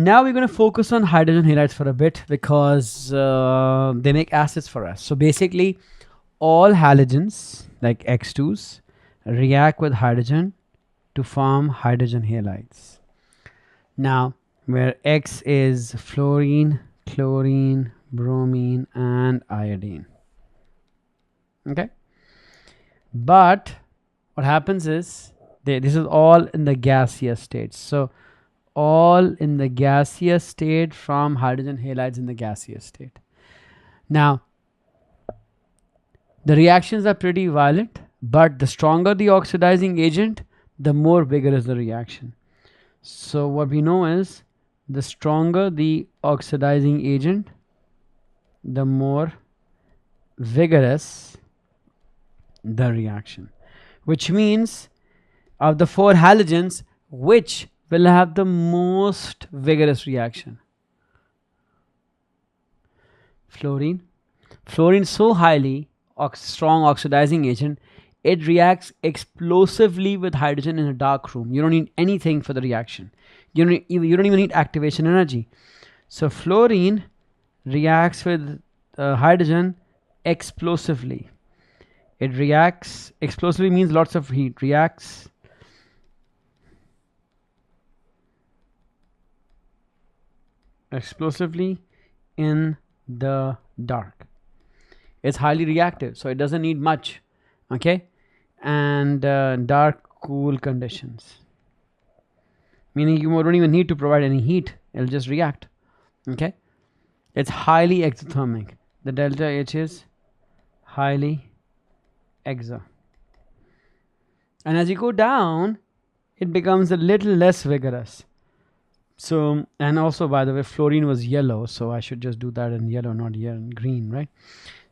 Now we're going to focus on hydrogen halides for a bit because they make acids for us. So basically all halogens like X2s react with hydrogen to form hydrogen halides. Now where X is fluorine, chlorine, bromine and iodine. Okay, but what happens is this is all in the gaseous state. So all in the gaseous state from hydrogen halides in the gaseous state. Now the reactions are pretty violent, but the stronger the oxidizing agent, the more vigorous the reaction. So what we know is the stronger the oxidizing agent, the more vigorous the reaction, which means of the 4 halogens, which will have the most vigorous reaction? Fluorine. Fluorine is so highly strong oxidizing agent, it reacts explosively with hydrogen in a dark room. You don't need anything for the reaction. You don't even need activation energy. So fluorine reacts with hydrogen explosively. It reacts explosively means lots of heat. Reacts explosively in the dark. It's highly reactive, so it doesn't need much. Okay, and dark cool conditions, meaning you don't even need to provide any heat, it'll just react. Okay, it's highly exothermic. The delta H is highly exo, and as you go down it becomes a little less vigorous. So, and also by the way, fluorine was yellow, so I should just do that in yellow, not here in green, right?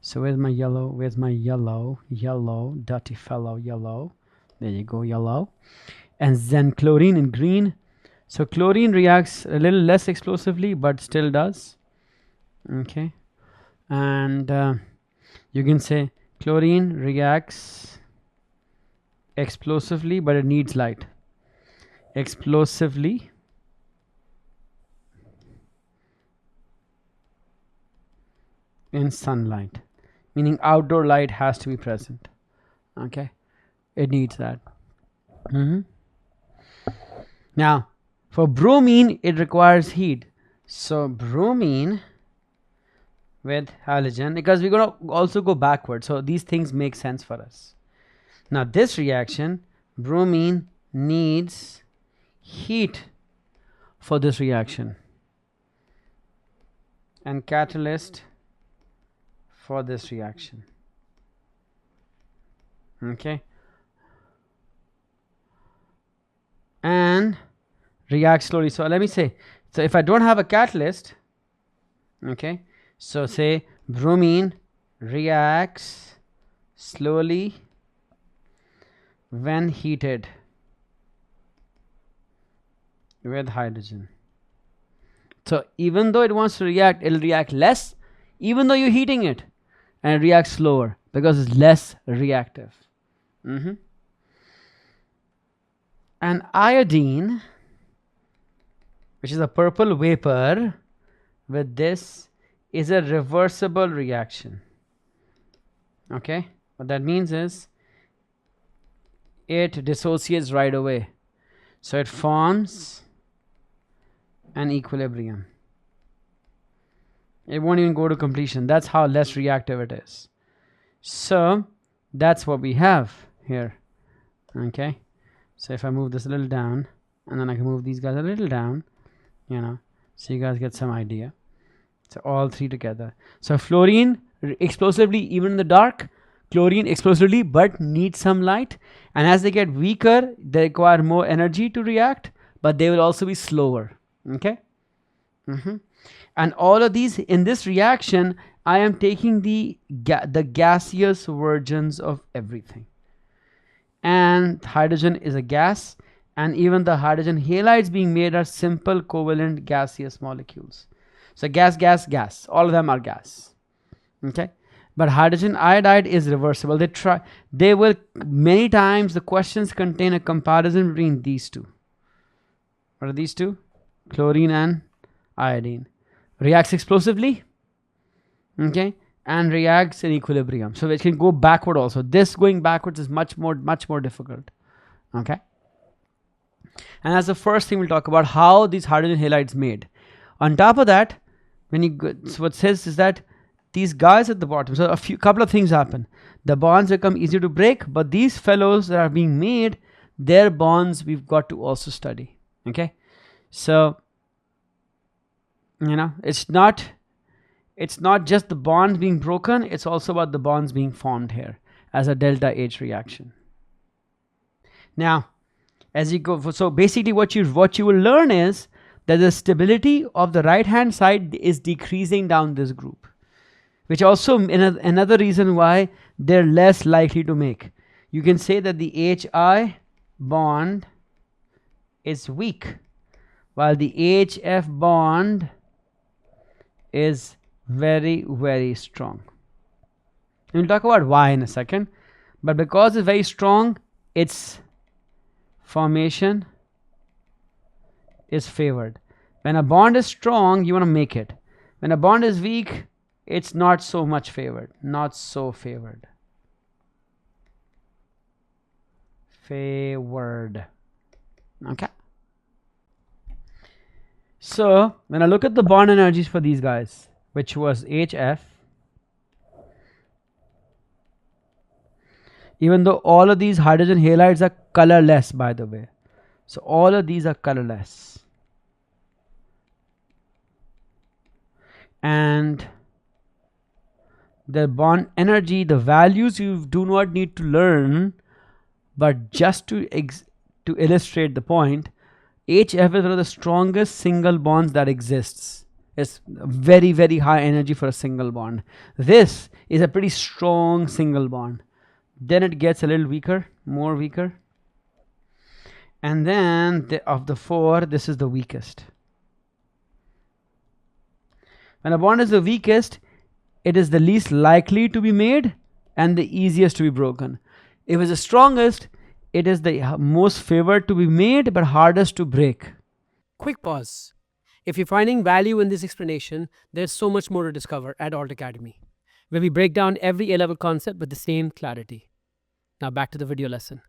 So where's my yellow? Where's my yellow? Yellow, dirty fellow, yellow. There you go, yellow. And then chlorine in green. So chlorine reacts a little less explosively, but still does. Okay. And you can say chlorine reacts explosively, but it needs light. Explosively in sunlight, meaning outdoor light has to be present. Okay, it needs that. Now for bromine it requires heat. So bromine with halogen, because we're going to also go backward, so these things make sense for us. Now this reaction, bromine needs heat for this reaction, and catalyst for this reaction. Okay, and reacts slowly. So let me say, so if I don't have a catalyst, okay, so say bromine reacts slowly when heated with hydrogen. So even though it wants to react, it'll react less even though you're heating it, and it reacts slower because it's less reactive. And iodine, which is a purple vapor with this, is a reversible reaction. Okay, what that means is it dissociates right away, so it forms an equilibrium. It won't even go to completion. That's how less reactive it is. So that's what we have here. Okay, so if I move this a little down, and then I can move these guys a little down, you know, so you guys get some idea. So all three together. So fluorine explosively even in the dark, chlorine explosively but needs some light, and as they get weaker they require more energy to react, but they will also be slower. Okay. And all of these in this reaction, I am taking the gaseous versions of everything, and hydrogen is a gas, and even the hydrogen halides being made are simple covalent gaseous molecules. So gas, all of them are gas. Okay, but hydrogen iodide is reversible. They will many times the questions contain a comparison between these two. What are these two? Chlorine and iodine. Reacts explosively, okay, and reacts in equilibrium. So it can go backward also. This going backwards is much more difficult, okay. And that's the first thing we'll talk about, how these hydrogen halides made. On top of that, when you go, so what it says is that these guys at the bottom, so couple of things happen. The bonds become easier to break, but these fellows that are being made, their bonds we've got to also study, okay. So it's not just the bonds being broken, it's also about the bonds being formed here as a delta H reaction. Now as you go, so basically what you will learn is that the stability of the right hand side is decreasing down this group, which also another reason why they're less likely to make. You can say that the HI bond is weak while the HF bond is very, very strong. And we'll talk about why in a second, but because it's very strong, its formation is favored. When a bond is strong, you want to make it. When a bond is weak, it's not so much favored, not so favored. Okay. So when I look at the bond energies for these guys, which was HF, even though all of these hydrogen halides are colorless, by the way, so all of these are colorless, and the bond energy, the values you do not need to learn, but just to illustrate the point, HF is one of the strongest single bonds that exists. It's very, very high energy for a single bond. This is a pretty strong single bond. Then it gets a little weaker, more weaker, and then of the four, this is the weakest. When a bond is the weakest, it is the least likely to be made and the easiest to be broken. If it's the strongest, it is the most favored to be made but hardest to break. Quick pause. If you're finding value in this explanation, there's so much more to discover at Alt Academy, where we break down every A-level concept with the same clarity. Now back to the video lesson.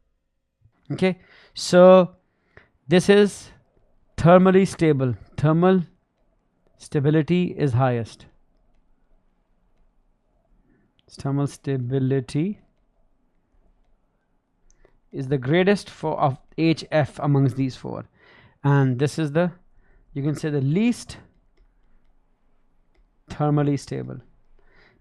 Okay, so this is thermally stable. Thermal stability is highest. Thermal stability is the greatest of HF amongst these four, and this is the, you can say, the least thermally stable.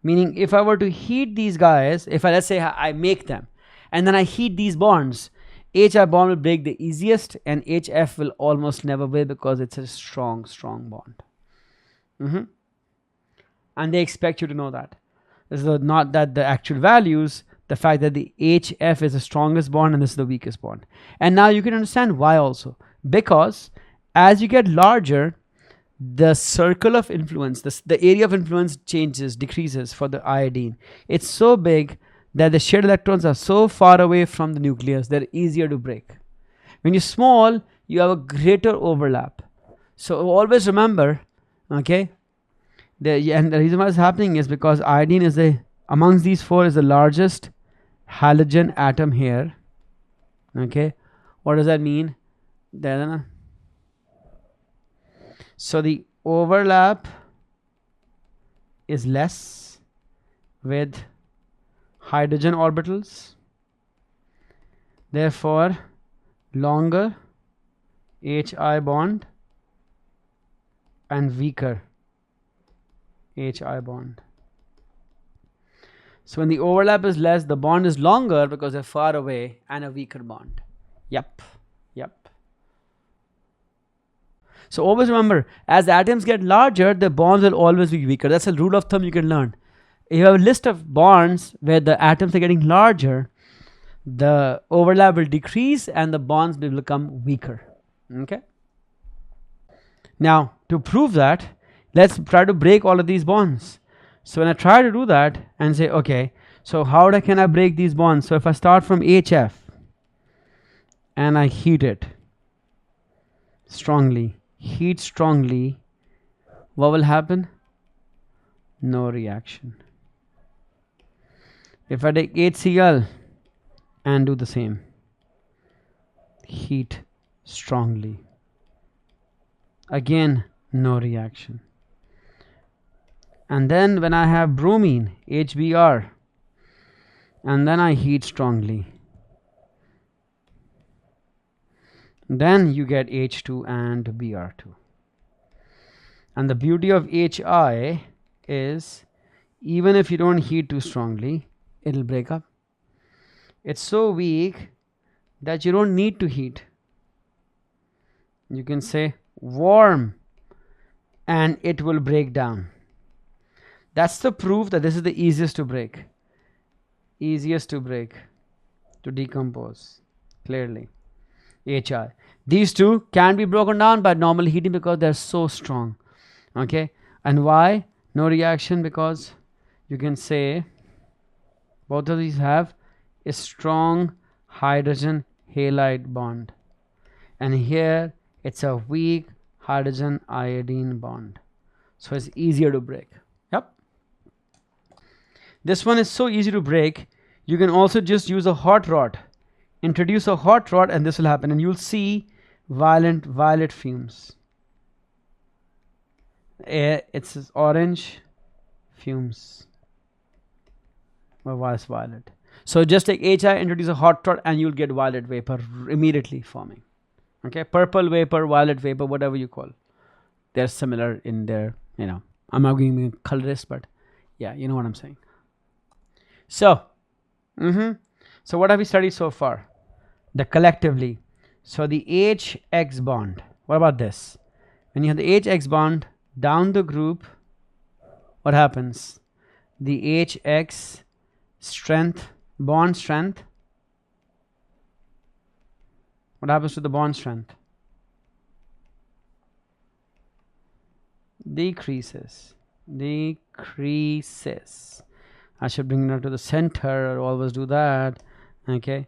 Meaning if I were to heat these guys, if let's say I make them and then I heat these bonds, HI bond will break the easiest and HF will almost never break because it's a strong bond. And they expect you to know that. This is not that the actual values, the fact that the HF is the strongest bond and this is the weakest bond. And now you can understand why also. Because as you get larger, the circle of influence, the area of influence decreases for the iodine. It's so big that the shared electrons are so far away from the nucleus, they're easier to break. When you're small, you have a greater overlap. So always remember, okay, and the reason why it's happening is because iodine is amongst these four is the largest halogen atom here. Okay, what does that mean? So the overlap is less with hydrogen orbitals, therefore longer HI bond and weaker HI bond. So when the overlap is less, the bond is longer because they're far away, and a weaker bond. Yep. So always remember, as the atoms get larger, the bonds will always be weaker. That's a rule of thumb you can learn. If you have a list of bonds where the atoms are getting larger, the overlap will decrease and the bonds will become weaker. Okay. Now to prove that, let's try to break all of these bonds. So when I try to do that and say, okay, so how can I break these bonds? So if I start from HF and I heat it strongly, what will happen? No reaction. If I take HCl and do the same, heat strongly, again no reaction. And then when I have bromine, HBr, and then I heat strongly, then you get H2 and Br2. And the beauty of HI is, even if you don't heat too strongly, it'll break up. It's so weak that you don't need to heat. You can say warm and it will break down. That's the proof that this is the easiest to break. Easiest to break, to decompose, clearly. HI. These two can be broken down by normal heating because they're so strong. Okay, and why no reaction? Because you can say both of these have a strong hydrogen halide bond, and here it's a weak hydrogen iodine bond, so it's easier to break. Yep, this one is so easy to break. You can also just use a hot rod, introduce a hot rod, and this will happen, and you'll see violet fumes. It's orange fumes, or was violet. So just take HI, introduce a hot rod, and you'll get violet vapor immediately forming. Okay, purple vapor, violet vapor, whatever you call. They're similar in their, I'm not going to be a colorist, but yeah, you know what I'm saying. So, so what have we studied so far? The collectively. So the HX bond. What about this? When you have the HX bond down the group, what happens? The HX strength, bond strength. What happens to the bond strength? Decreases. I should bring it to the center, or always do that. Okay,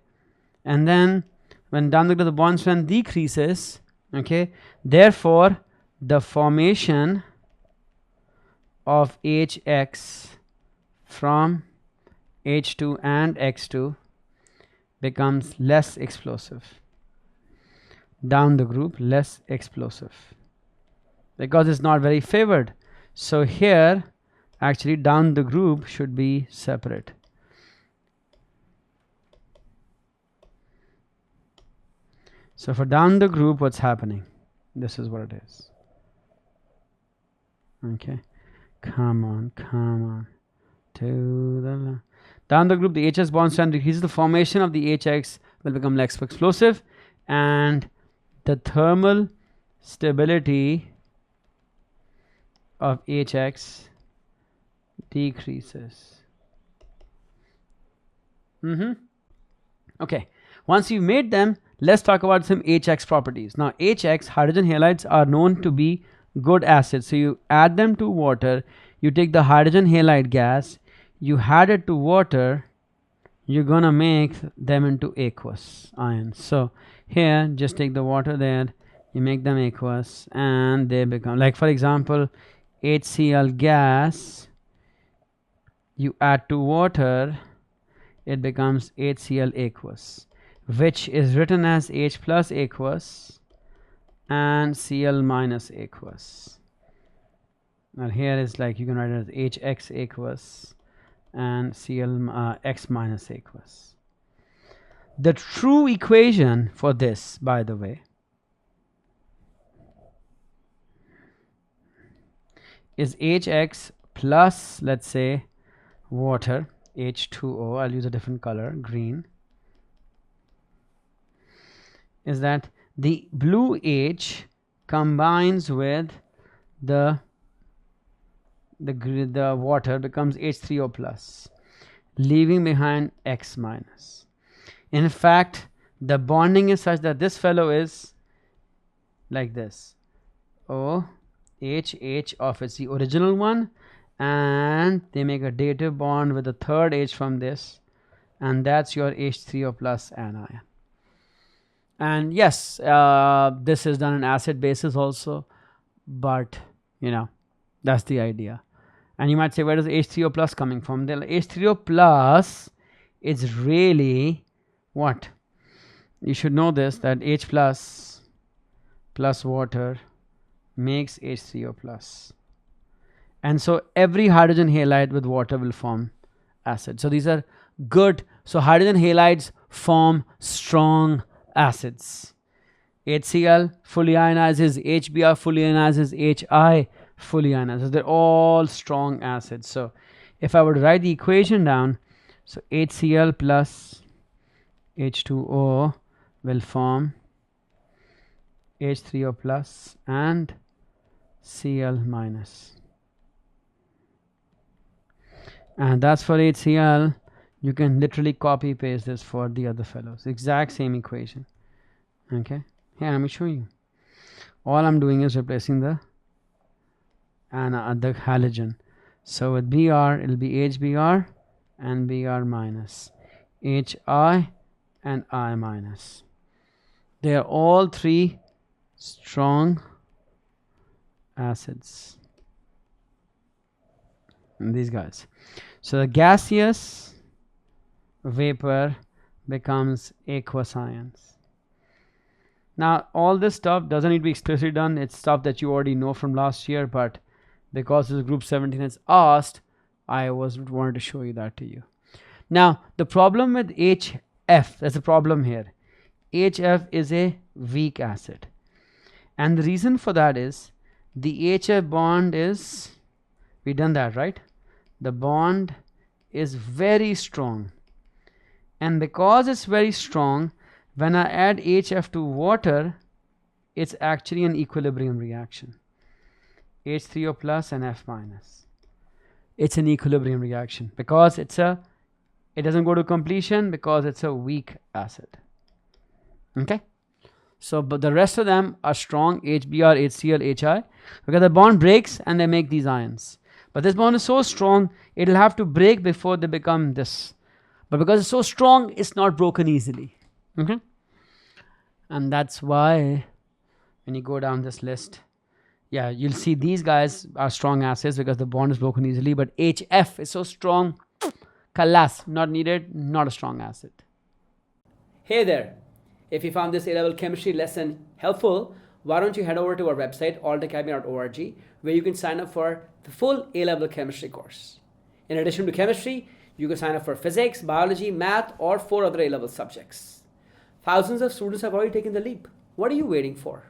and then when down the bond strength decreases, okay, therefore the formation of HX from H2 and X2 becomes less explosive. Down the group, less explosive, because it's not very favored. So here actually down the group should be separate. So for down the group, what's happening? This is what it is. Okay, come on to the down the group, the HS bond strength decreases. The formation of the HX will become less explosive, and the thermal stability of HX decreases. Okay, once you've made them, let's talk about some HX properties. Now HX, hydrogen halides, are known to be good acids. So you add them to water, you take the hydrogen halide gas, you add it to water, you're gonna make them into aqueous ions. So here just take the water there, you make them aqueous, and they become, like for example, HCl gas, you add to water, it becomes HCl aqueous, which is written as H plus aqueous and Cl minus aqueous. Now here is like, you can write it as HX aqueous and Cl X minus aqueous. The true equation for this, by the way, is HX plus, let's say, water, H2O, I'll use a different color, green, is that the blue H combines with the water, becomes H3O plus, leaving behind X minus. In fact, the bonding is such that this fellow is like this, O H H of it's the original one, and they make a dative bond with the third H from this, and that's your H3O plus anion. And yes, this is done on acid basis also, but That's the idea. And you might say, where is H3O plus coming from? The H3O plus is really what? You should know this, that H plus water makes H3O plus. And so every hydrogen halide with water will form acid. So these are good. So hydrogen halides form strong acids. HCl fully ionizes, HBr fully ionizes, HI fully ionizes. They're all strong acids. So if I were to write the equation down, so HCl plus H2O will form H3O plus and Cl minus. And that's for HCl. You can literally copy paste this for the other fellows. Exact same equation. Okay. Here, let me show you. All I'm doing is replacing the halogen. So with Br, it'll be HBr and Br minus, HI and I minus. They are all three strong acids. And these guys. So the gaseous vapor becomes aqueous ions. Now all this stuff doesn't need to be explicitly done. It's stuff that you already know from last year, but because this group 17 has asked, I wanted to show you that to you. Now the problem with HF, there's a problem here. HF is a weak acid, and the reason for that is the HF bond is, we done that, right? The bond is very strong, and because it's very strong, when I add HF to water, it's actually an equilibrium reaction. H3O plus and F minus. It's an equilibrium reaction because it doesn't go to completion because it's a weak acid. Okay. So, but the rest of them are strong, HBr, HCl, HI, because the bond breaks and they make these ions. But this bond is so strong, it'll have to break before they become this. But because it's so strong, it's not broken easily. Okay. And that's why when you go down this list, yeah, you'll see these guys are strong acids because the bond is broken easily, but HF is so strong, kalas, not needed, not a strong acid. Hey there! If you found this A-level chemistry lesson helpful, why don't you head over to our website, altacademy.org, where you can sign up for the full A-level chemistry course. In addition to chemistry, you can sign up for physics, biology, math, or 4 other A-level subjects. Thousands of students have already taken the leap. What are you waiting for?